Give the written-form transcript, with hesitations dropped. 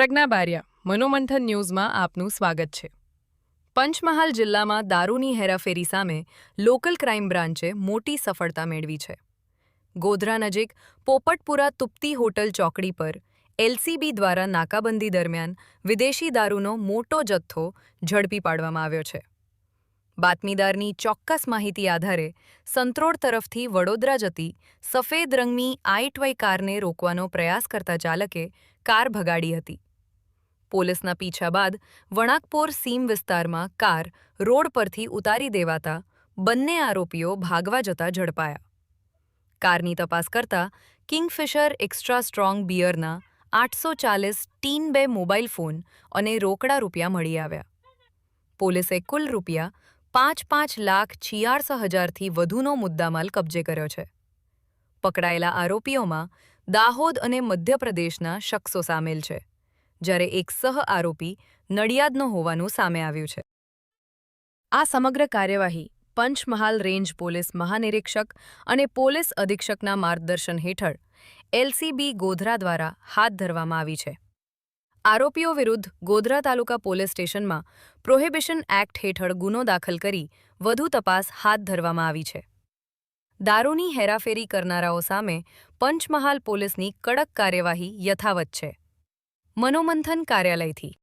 પ્રજ્ઞા બારિયા, મનોમંથન ન્યૂઝમાં આપનું સ્વાગત છે. પંચમહાલ જિલ્લામાં દારૂની હેરાફેરી સામે લોકલ ક્રાઇમ બ્રાન્ચે મોટી સફળતા મેળવી છે. ગોધરા નજીક પોપટપુરા તુપ્તી હોટલ ચોકડી પર એલસીબી દ્વારા નાકાબંધી દરમિયાન વિદેશી દારૂનો મોટો જથ્થો ઝડપી પાડવામાં આવ્યો છે. બાતમીદારની ચોક્કસ માહિતી આધારે સંત્રોડ તરફથી વડોદરા જતી સફેદ રંગની i20 કારને રોકવાનો પ્રયાસ કરતા ચાલકે કાર ભગાડી હતી. પોલીસના પીછા બાદ વણાકપોર સીમ વિસ્તારમાં કાર રોડ પરથી ઉતારી દેવાતા બંને આરોપીઓ ભાગવા જતા ઝડપાયા. કારની તપાસ કરતા કિંગફિશર એક્સ્ટ્રા સ્ટ્રોંગ બિયરના 840 ટીન 2 મોબાઈલ ફોન અને રોકડા રૂપિયા મળી આવ્યા. પોલીસે કુલ રૂપિયા 5,46,00,000થી વધુનો મુદ્દામાલ કબજે કર્યો છે. પકડાયેલા આરોપીઓમાં દાહોદ અને મધ્યપ્રદેશના શખ્સો સામેલ છે, જ્યારે એક સહ આરોપી નડિયાદનો હોવાનું સામે આવ્યું છે. આ સમગ્ર કાર્યવાહી પંચમહાલ રેન્જ પોલીસ મહાનિરીક્ષક અને પોલીસ અધિક્ષકના માર્ગદર્શન હેઠળ એલસીબી ગોધરા દ્વારા હાથ ધરવામાં આવી છે. આરોપીઓ વિરુદ્ધ ગોધરા તાલુકા પોલીસ સ્ટેશનમાં પ્રોહિબિશન એક્ટ હેઠળ ગુનો દાખલ કરી વધુ તપાસ હાથ ધરવામાં આવી છે. દારૂની હેરાફેરી કરનારાઓ સામે પંચમહાલ પોલીસની કડક કાર્યવાહી યથાવત છે. મનોમંથન કાર્યાલયથી